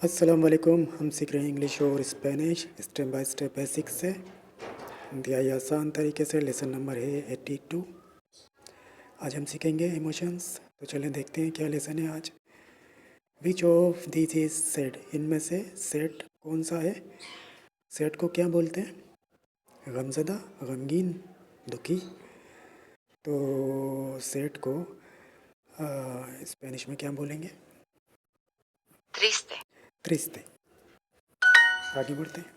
अस्सलाम वालेकुम। हम सीख रहे हैं इंग्लिश और Spanish step by step basics से इंतहाई आसान तरीके से। लेसन नंबर है 82। आज हम सीखेंगे इमोशंस। तो चलें देखते हैं क्या लेसन है आज। Which of this is sad, इनमें से सैड कौन सा है? सैड को क्या बोलते हैं? गमज़दा, गमगीन, दुखी। तो सैड को स्पेनिश में क्या बोलेंगे? Triste. ट्रिस्टे। आगे बढ़ते हैं।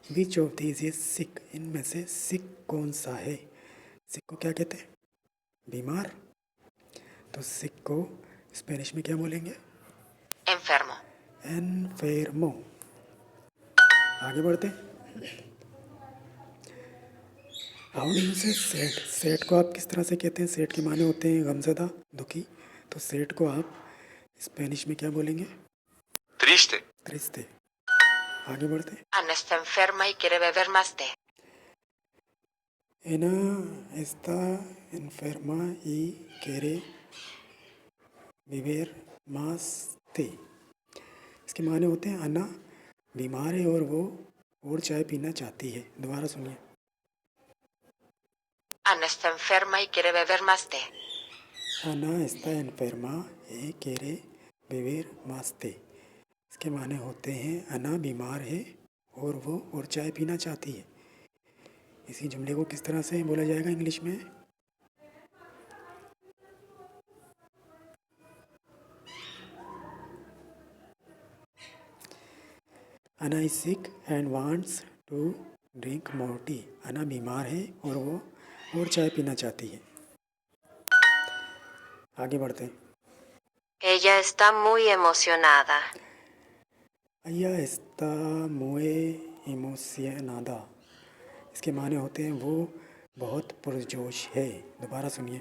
Which of this is sick, इनमें से सिक कौन सा है? सिक को क्या कहते हैं? बीमार। तो सिक को स्पेनिश में क्या बोलेंगे? Enfermo. एनफेरमो। आगे बढ़ते हैं। हाउ डू यू से सेट, सेट को आप किस तरह से कहते हैं? सेट के माने होते हैं गमज़दा, दुखी। तो सेट को आप स्पेनिश में क्या बोलेंगे? Triste. ट्रिस्टे। आगे बढ़ते हैं। Ana está enferma y quiere beber más té. Ana एस्ता एनफेरमा y quiere beber más té। इसके माने होते हैं अना बीमार है और वो और चाय पीना चाहती है। दोबारा सुनिए। Ana está enferma y quiere beber más té. Ana está enferma y quiere beber más té। इसके माने होते हैं अना बीमार है और वो और चाय पीना चाहती है। इसी जुमले को किस तरह से बोला जाएगा इंग्लिश में? Anna is sick and wants to drink more tea. Anna बीमार है और वो और चाय पीना चाहती है। आगे बढ़ते हैं। Ella está muy emocionada. अया एस्ता मुए इमोसियनादा। इसके माने होते हैं वो बहुत पुरजोश है। दोबारा सुनिए।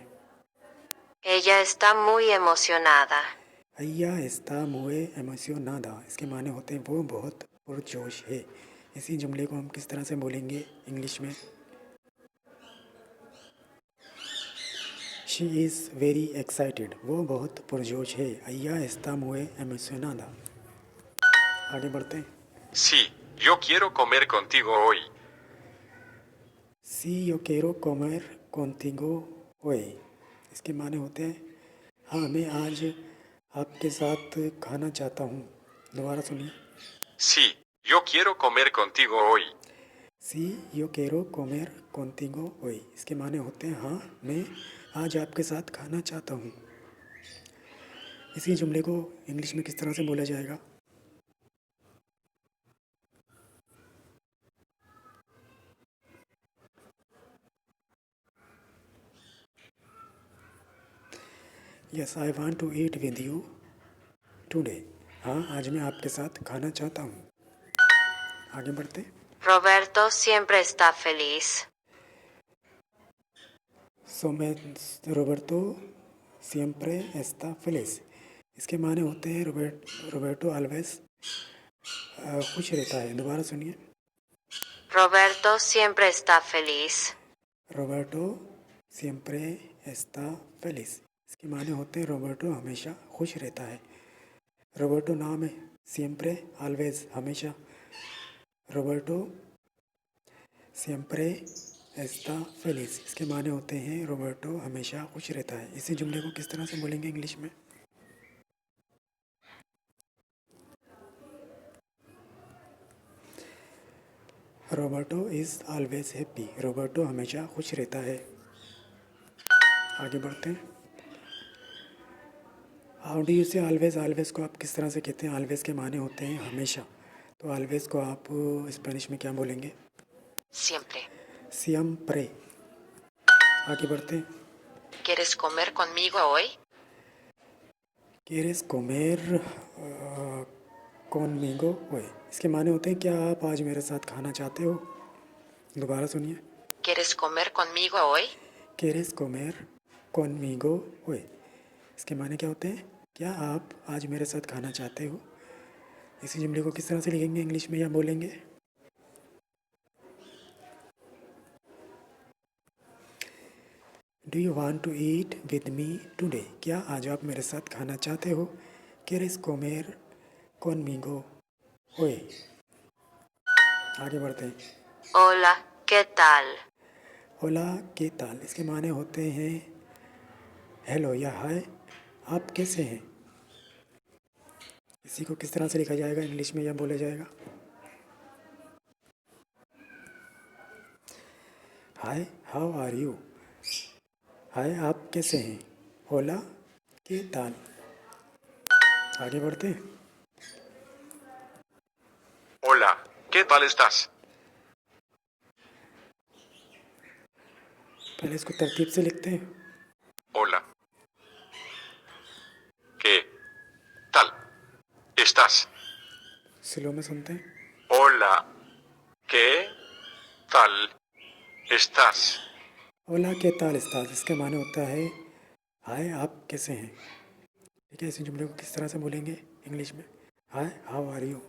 Ella está muy emocionada. अय्या एस्ता मुए एमोसियोनादा। इसके माने होते हैं वो बहुत पुरजोश है। इसी जुमले को हम किस तरह से बोलेंगे इंग्लिश में? She is very excited. वो बहुत पुरजोश है। अय्या एस्ता मुए एमोसियोनादा। आगे बढ़ते हैं। Sí, yo quiero comer contigo hoy. सी यो केरो कोमेर कॉन्तिगो होए। इसके माने होते हैं हाँ, मैं आज आपके साथ खाना चाहता हूँ। दोबारा सुनिए। Sí, yo quiero comer contigo hoy. सी यो केरो कोमेर कॉन्तिगो होए। इसके माने होते हैं हाँ, मैं आज आपके साथ खाना चाहता हूँ। इसी जुमले को इंग्लिश में किस तरह से बोला जाएगा? Yes I want to eat with you today. हाँ, आज मैं आपके साथ खाना चाहता हूँ। आगे बढ़ते। Roberto siempre está feliz. सो मैं रोबर्टो सियम्प्रे एस्ता फेलिस। इसके माने होते हैं रोबर्टो ऑलवेज खुश रहता है। दोबारा सुनिए। Roberto siempre está feliz. Roberto सियम्प्रे एस्ता फेलिस। इसके माने होते हैं रोबर्टो हमेशा खुश रहता है। रोबर्टो नाम है, सियम्प्रे ऑलवेज हमेशा। रोबर्टो सियम्प्रे एस्ता फेलिस। इसके माने होते हैं रोबर्टो हमेशा खुश रहता है। इसी जुमले को किस तरह से बोलेंगे इंग्लिश में? Roberto is always happy. Roberto हमेशा खुश रहता है। आगे बढ़ते हैं। हाउ डू यू से ऑलवेज, ऑलवेज को आप किस तरह से कहते हैं? ऑलवेज के माने होते हैं हमेशा। तो ऑलवेज को आप स्पेनिश में क्या बोलेंगे? Siempre. सियम्प्रे। आगे बढ़ते हैं। ¿Quieres comer conmigo hoy? quieres comer conmigo hoy। इसके माने होते हैं क्या आप आज मेरे साथ खाना चाहते हो? दोबारा सुनिए। ¿Quieres comer conmigo hoy? quieres comer conmigo hoy। इसके माने क्या होते हैं? क्या आप आज मेरे साथ खाना चाहते हो? इसी जुमले को किस तरह से लिखेंगे इंग्लिश में या बोलेंगे? Do you want to eat with me today. क्या आज आप मेरे साथ खाना चाहते हो? quieres comer conmigo hoy. आगे बढ़ते हैं. Hola, ¿qué tal? होला के ताल इसके माने होते हैं हेलो या हाय, आप कैसे हैं. इसी को किस तरह से लिखा जाएगा इंग्लिश में या बोला जाएगा. हाय, हाउ आर यू. हाय, आप कैसे हैं. होला के ताल. आगे बढ़ते हैं. Hola, ¿qué tal estás? पहले इसको तरतीब से लिखते हैं. Hola. ¿Qué tal estás? Slow में सुनते हैं. Hola, ¿qué tal estás? होला के ताल इस्ताद इसका माने होता है हाय, आप कैसे हैं. ठीक है, इसी जुमले को किस तरह से बोलेंगे इंग्लिश में. Hi, how are you.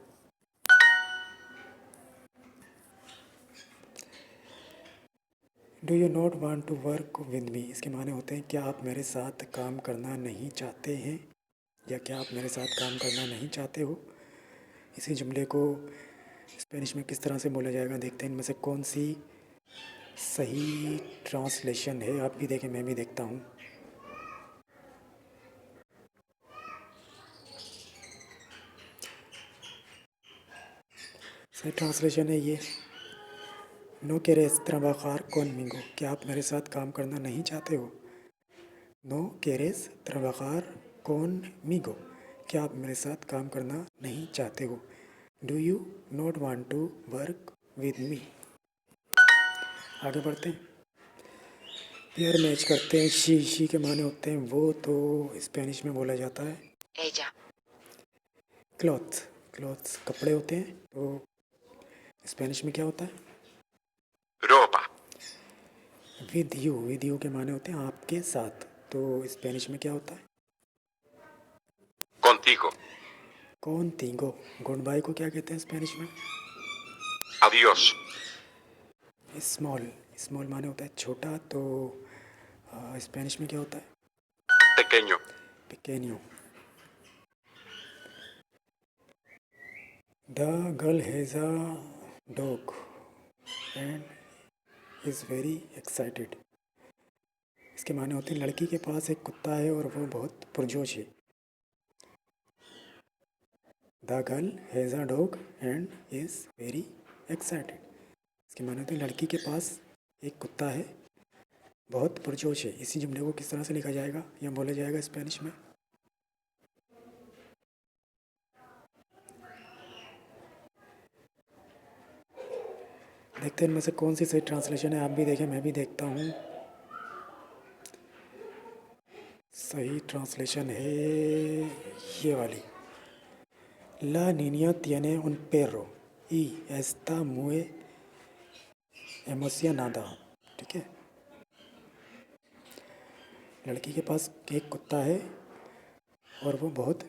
Do you not want to work with me इसके माने होते हैं क्या आप मेरे साथ काम करना नहीं चाहते हैं या क्या आप मेरे साथ काम करना नहीं चाहते हो. इसी जुमले को स्पेनिश में किस तरह से बोला जाएगा देखते हैं. इनमें से कौन सी सही ट्रांसलेशन है. आप भी देखें, मैं भी देखता हूँ. सही ट्रांसलेशन है ये. नो quieres trabajar conmigo क्या आप मेरे साथ काम करना नहीं चाहते हो. नो quieres trabajar conmigo क्या आप मेरे साथ काम करना नहीं चाहते हो. Do you not want to work with me. आगे बढ़ते हैं. पेयर मैच करते हैं. शी के माने होते हैं वो, तो स्पेनिश में बोला जाता है Ella. क्लॉथ्स कपड़े होते हैं, तो स्पेनिश में क्या होता है. Ropa. विद यू के माने होते हैं आपके साथ, तो स्पेनिश में क्या होता है. Contigo. कॉन्टिगो गुड बाय को क्या कहते हैं स्पेनिश में. Adiós. स्मॉल माने होता है छोटा, तो स्पेनिश में क्या होता है. Pequeño. पेकेनियो. The girl has a dog and is very excited इसके माने होते हैं लड़की के पास एक कुत्ता है और वो बहुत पुरजोश है. The girl has a dog and is very excited इसके माने होते हैं लड़की के पास एक कुत्ता है, बहुत पुरजोश है. इसी जुमले को किस तरह से लिखा जाएगा या बोला जाएगा स्पेनिश में. देखते हैं इनमें से कौन सी सही ट्रांसलेशन है. आप भी देखें, मैं भी देखता हूँ. सही ट्रांसलेशन है ये वाली. La niña tiene un perro y está muy emocionada. ठीक है, लड़की के पास एक कुत्ता है और वो बहुत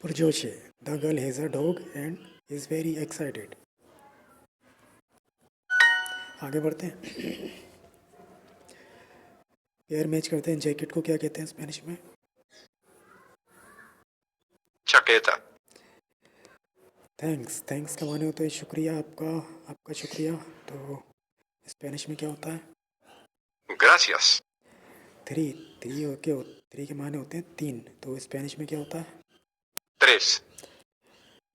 पुरजोश है. The girl has a dog and is very excited. आगे बढ़ते हैं. पेयर मैच करते हैं. जैकेट को क्या कहते हैं स्पेनिश में. Chaqueta. थैंक्स का माने होता है शुक्रिया, आपका शुक्रिया, तो स्पेनिश में क्या होता है. Gracias. थ्री के माने होते हैं तीन, तो स्पेनिश में क्या होता है. Tres.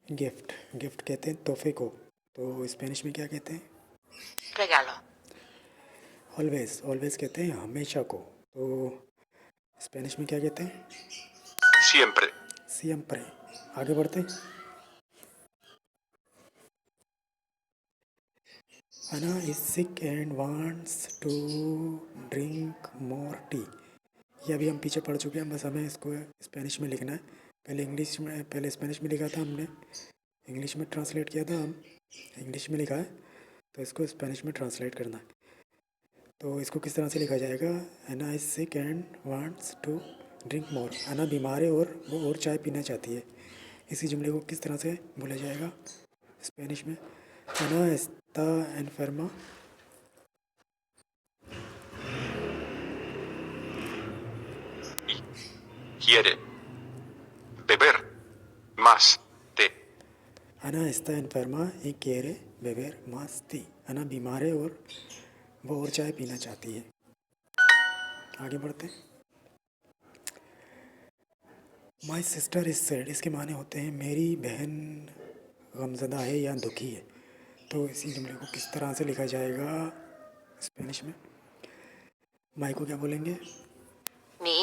गिफ्ट कहते हैं तोहफे को, तो स्पेनिश में क्या कहते हैं. Regalo. ऑलवेज कहते हैं हमेशा को, तो स्पेनिश में क्या कहते हैं. Siempre. सियम्प्रे. आगे बढ़ते हैं. Anna is sick and wants to drink more tea. ये अभी हम पीछे पढ़ चुके हैं, बस हमें इसको स्पेनिश में लिखना है. पहले स्पेनिश में लिखा था हमने, इंग्लिश में ट्रांसलेट किया था. हम इंग्लिश में लिखा है, तो इसको स्पेनिश में ट्रांसलेट करना है. तो इसको किस तरह से लिखा जाएगा. Anna is sick and wants to drink more. Anna बीमार है और वो और चाय पीना चाहती है. इसी जुमले को किस तरह से बोला जाएगा स्पेनिश में. अना Esta एनफर्मा. Quiere beber Más. Té. Ana está enferma y quiere beber más T. Anna बीमार है और वो और चाय पीना चाहती है। आगे बढ़ते हैं। माई सिस्टर इज सैड, इसके माने होते हैं मेरी बहन गमज़दा है या दुखी है। तो इसी जुमले को किस तरह से लिखा जाएगा स्पेनिश में? माई को क्या बोलेंगे? Mi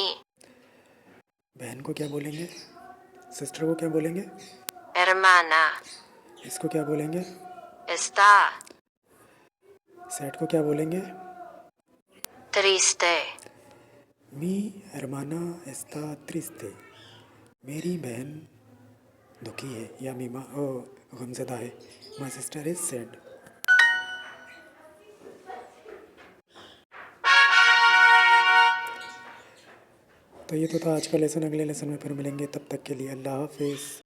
बहन को क्या बोलेंगे? सिस्टर को क्या बोलेंगे? hermana इसको क्या बोलेंगे? está सैड को क्या बोलेंगे? triste. मी hermana está triste, मेरी बहन दुखी है या गमज़दा है। My sister is sad. तो ये तो था आज का लेसन। अगले लेसन में फिर मिलेंगे, तब तक के लिए अल्लाह हाफिज़।